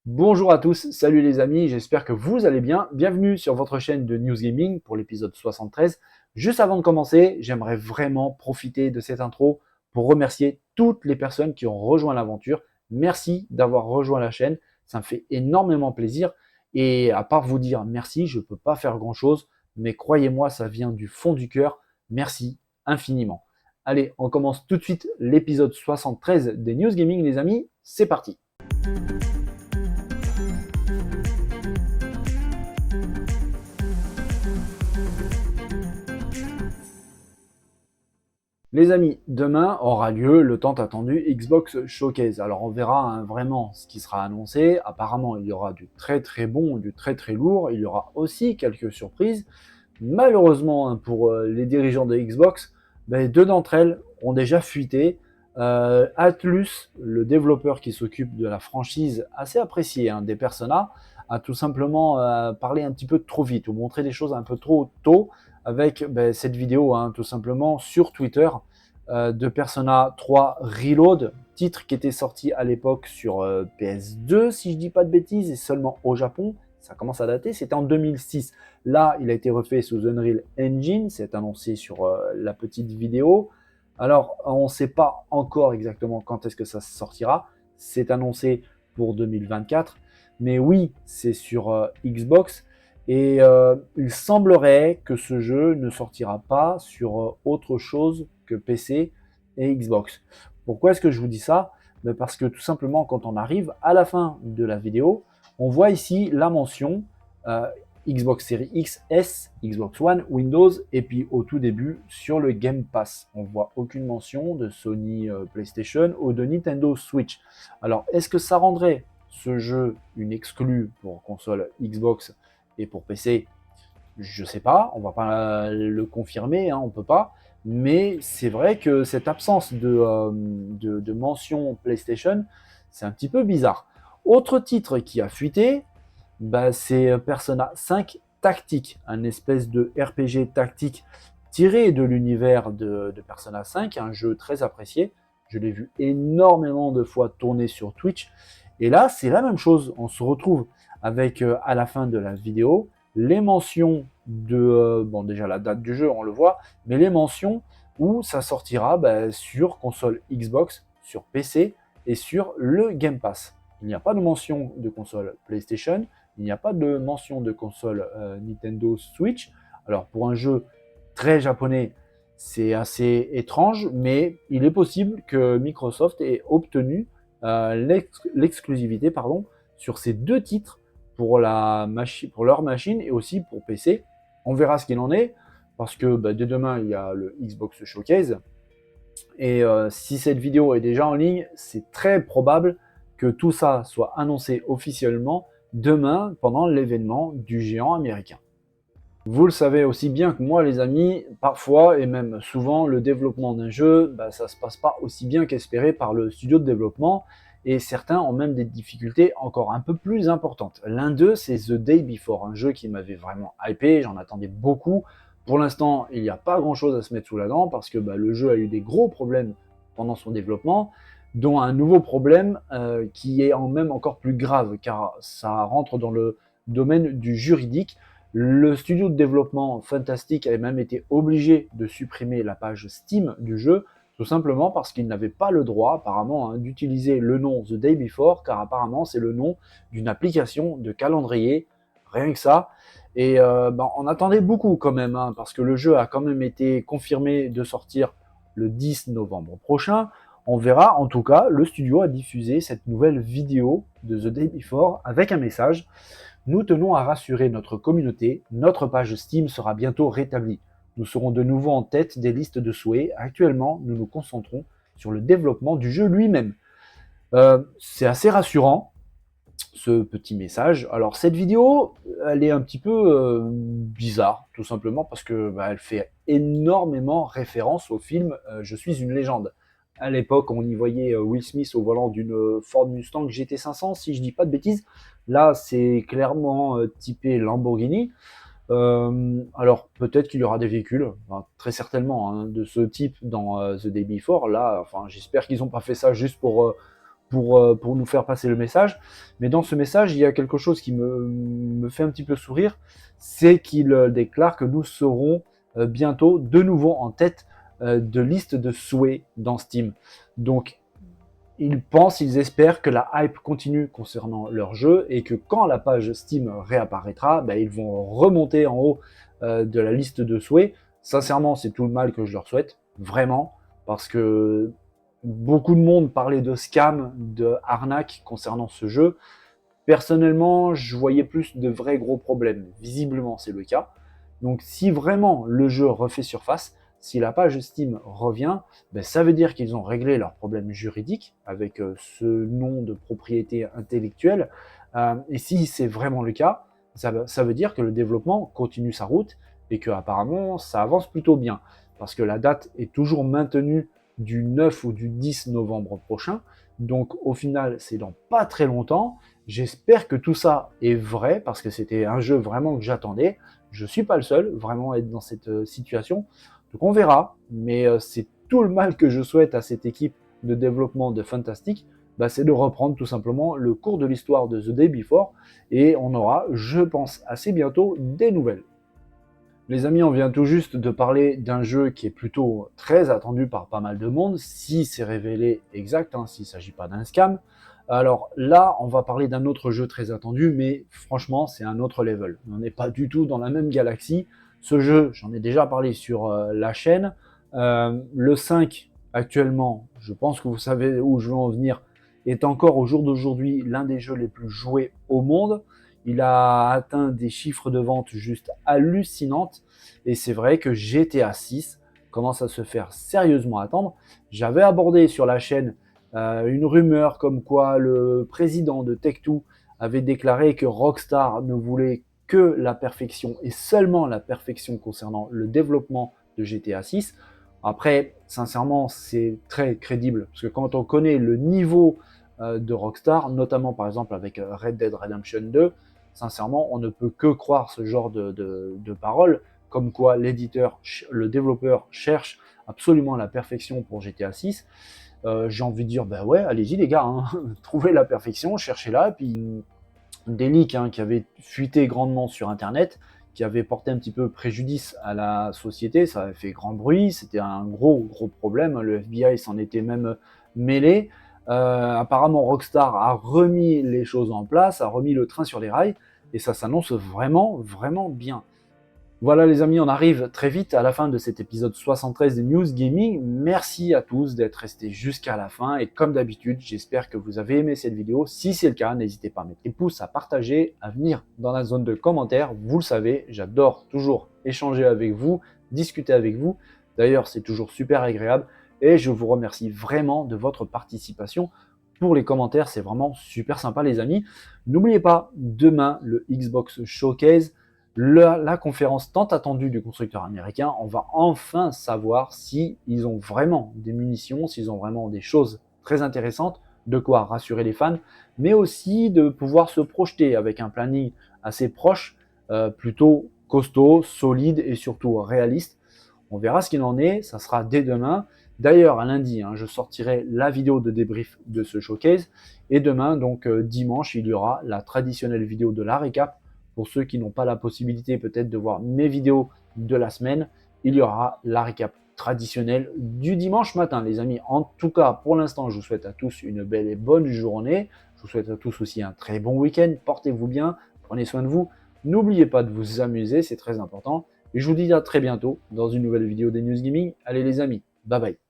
Bonjour à tous, salut les amis, j'espère que vous allez bien. Bienvenue sur votre chaîne de News Gaming pour l'épisode 73. Juste avant de commencer, j'aimerais vraiment profiter de cette intro pour remercier toutes les personnes qui ont rejoint l'aventure. Merci d'avoir rejoint la chaîne, ça me fait énormément plaisir. Et à part vous dire merci, je ne peux pas faire grand-chose, mais croyez-moi, ça vient du fond du cœur. Merci infiniment. Allez, on commence tout de suite l'épisode 73 des News Gaming les amis, c'est parti. Les amis, demain aura lieu le tant attendu Xbox Showcase. Alors on verra vraiment ce qui sera annoncé. Apparemment, il y aura du très très bon, du très très lourd. Il y aura aussi quelques surprises. Malheureusement, pour les dirigeants de Xbox, deux d'entre elles ont déjà fuité. Atlus, le développeur qui s'occupe de la franchise assez appréciée des Persona, a tout simplement parlé un petit peu trop vite ou montré des choses un peu trop tôt avec cette vidéo tout simplement sur Twitter de Persona 3 Reload, titre qui était sorti à l'époque sur PS2 si je dis pas de bêtises et seulement au Japon. Ça commence à dater, c'était en 2006. Là, il a été refait sous Unreal Engine, c'est annoncé sur la petite vidéo. Alors, on ne sait pas encore exactement quand est-ce que ça sortira. C'est annoncé pour 2024. Mais oui, c'est sur Xbox. Et il semblerait que ce jeu ne sortira pas sur autre chose que PC et Xbox. Pourquoi est-ce que je vous dis ça? Parce que tout simplement, quand on arrive à la fin de la vidéo, on voit ici la mention euh, Xbox Series X, S, Xbox One, Windows, et puis au tout début sur le Game Pass. On voit aucune mention de Sony PlayStation ou de Nintendo Switch. Alors, est-ce que ça rendrait ce jeu une exclue pour console Xbox et pour PC? Je sais pas, on va pas le confirmer, on peut pas. Mais c'est vrai que cette absence de mention PlayStation, c'est un petit peu bizarre. Autre titre qui a fuité, c'est Persona 5 Tactique, un espèce de RPG tactique tiré de l'univers de Persona 5, un jeu très apprécié. Je l'ai vu énormément de fois tourner sur Twitch. Et là, c'est la même chose. On se retrouve avec, à la fin de la vidéo, les mentions de, bon déjà la date du jeu, on le voit, mais les mentions où ça sortira sur console Xbox, sur PC et sur le Game Pass. Il n'y a pas de mention de console PlayStation, il n'y a pas de mention de console Nintendo Switch. Alors pour un jeu très japonais, c'est assez étrange, mais il est possible que Microsoft ait obtenu l'exclusivité sur ces deux titres pour leur machine et aussi pour PC. On verra ce qu'il en est, parce que dès demain, il y a le Xbox Showcase. Et si cette vidéo est déjà en ligne, c'est très probable que tout ça soit annoncé officiellement demain pendant l'événement du géant américain. Vous le savez aussi bien que moi les amis, parfois et même souvent le développement d'un jeu, ça se passe pas aussi bien qu'espéré par le studio de développement et certains ont même des difficultés encore un peu plus importantes. L'un d'eux c'est The Day Before, un jeu qui m'avait vraiment hypé, j'en attendais beaucoup. Pour l'instant il n'y a pas grand chose à se mettre sous la dent parce que le jeu a eu des gros problèmes pendant son développement, dont un nouveau problème qui est même encore plus grave car ça rentre dans le domaine du juridique. Le studio de développement Fantastic avait même été obligé de supprimer la page Steam du jeu, tout simplement parce qu'il n'avait pas le droit, apparemment, d'utiliser le nom The Day Before, car apparemment c'est le nom d'une application de calendrier, rien que ça. Et on attendait beaucoup quand même, parce que le jeu a quand même été confirmé de sortir le 10 novembre prochain. On verra, en tout cas, le studio a diffusé cette nouvelle vidéo de The Day Before avec un message. Nous tenons à rassurer notre communauté, notre page Steam sera bientôt rétablie. Nous serons de nouveau en tête des listes de souhaits. Actuellement, nous nous concentrons sur le développement du jeu lui-même. C'est assez rassurant, ce petit message. Alors cette vidéo, elle est un petit peu bizarre, tout simplement parce que elle fait énormément référence au film Je suis une légende. À l'époque, on y voyait Will Smith au volant d'une Ford Mustang GT500, si je dis pas de bêtises. Là, c'est clairement typé Lamborghini. Alors peut-être qu'il y aura des véhicules, très certainement, de ce type dans The Day Before. Là, enfin, j'espère qu'ils n'ont pas fait ça juste pour nous faire passer le message. Mais dans ce message, il y a quelque chose qui me fait un petit peu sourire, c'est qu'il déclare que nous serons bientôt de nouveau en tête de liste de souhaits dans Steam. Donc, ils espèrent que la hype continue concernant leur jeu et que quand la page Steam réapparaîtra, ben, ils vont remonter en haut de la liste de souhaits. Sincèrement, c'est tout le mal que je leur souhaite, vraiment, parce que beaucoup de monde parlait de scam, de arnaque concernant ce jeu. Personnellement, je voyais plus de vrais gros problèmes. Visiblement, c'est le cas. Donc, si vraiment le jeu refait surface, si la page Steam revient, ben, ça veut dire qu'ils ont réglé leurs problèmes juridiques avec ce nom de propriété intellectuelle. Et si c'est vraiment le cas, ça veut dire que le développement continue sa route et que apparemment ça avance plutôt bien. Parce que la date est toujours maintenue du 9 ou du 10 novembre prochain. Donc au final, c'est dans pas très longtemps. J'espère que tout ça est vrai parce que c'était un jeu vraiment que j'attendais. Je ne suis pas le seul vraiment à être dans cette situation. Donc on verra, mais c'est tout le mal que je souhaite à cette équipe de développement de Fantastic, bah, c'est de reprendre tout simplement le cours de l'histoire de The Day Before et on aura, je pense, assez bientôt des nouvelles. Les amis, on vient tout juste de parler d'un jeu qui est plutôt très attendu par pas mal de monde, si c'est révélé exact, hein, s'il ne s'agit pas d'un scam. Alors là, on va parler d'un autre jeu très attendu, mais franchement, c'est un autre level. On n'est pas du tout dans la même galaxie. Ce jeu, j'en ai déjà parlé sur la chaîne. Le 5, actuellement, je pense que vous savez où je veux en venir, est encore au jour d'aujourd'hui l'un des jeux les plus joués au monde. Il a atteint des chiffres de vente juste hallucinantes. Et c'est vrai que GTA 6 commence à se faire sérieusement attendre. J'avais abordé sur la chaîne une rumeur comme quoi le président de Take-Two avait déclaré que Rockstar ne voulait que la perfection et seulement la perfection concernant le développement de GTA 6. Après, sincèrement, c'est très crédible parce que quand on connaît le niveau de Rockstar, notamment par exemple avec Red Dead Redemption 2, sincèrement, on ne peut que croire ce genre de paroles, comme quoi l'éditeur, le développeur cherche absolument la perfection pour GTA 6. J'ai envie de dire, bah ouais, allez-y les gars, hein, trouvez la perfection, cherchez-la, et puis des leaks hein, qui avaient fuité grandement sur Internet, qui avaient porté un petit peu préjudice à la société, ça avait fait grand bruit, c'était un gros problème, le FBI s'en était même mêlé. Apparemment Rockstar a remis les choses en place, a remis le train sur les rails, et ça s'annonce vraiment bien. Voilà les amis, on arrive très vite à la fin de cet épisode 73 de News Gaming. Merci à tous d'être restés jusqu'à la fin et comme d'habitude, j'espère que vous avez aimé cette vidéo. Si c'est le cas, n'hésitez pas à mettre des pouces, à partager, à venir dans la zone de commentaires. Vous le savez, j'adore toujours échanger avec vous, discuter avec vous. D'ailleurs, c'est toujours super agréable et je vous remercie vraiment de votre participation. Pour les commentaires, c'est vraiment super sympa les amis. N'oubliez pas, demain, le Xbox Showcase. La conférence tant attendue du constructeur américain, on va enfin savoir s'ils ont vraiment des munitions, s'ils ont vraiment des choses très intéressantes, de quoi rassurer les fans, mais aussi de pouvoir se projeter avec un planning assez proche, plutôt costaud, solide et surtout réaliste. On verra ce qu'il en est, ça sera dès demain. D'ailleurs, à lundi, hein, je sortirai la vidéo de débrief de ce showcase. Et demain, donc dimanche, il y aura la traditionnelle vidéo de la récap. Pour ceux qui n'ont pas la possibilité peut-être de voir mes vidéos de la semaine, il y aura la récap traditionnelle du dimanche matin, les amis. En tout cas, pour l'instant, je vous souhaite à tous une belle et bonne journée. Je vous souhaite à tous aussi un très bon week-end. Portez-vous bien, prenez soin de vous. N'oubliez pas de vous amuser, c'est très important. Et je vous dis à très bientôt dans une nouvelle vidéo des News Gaming. Allez les amis, bye bye.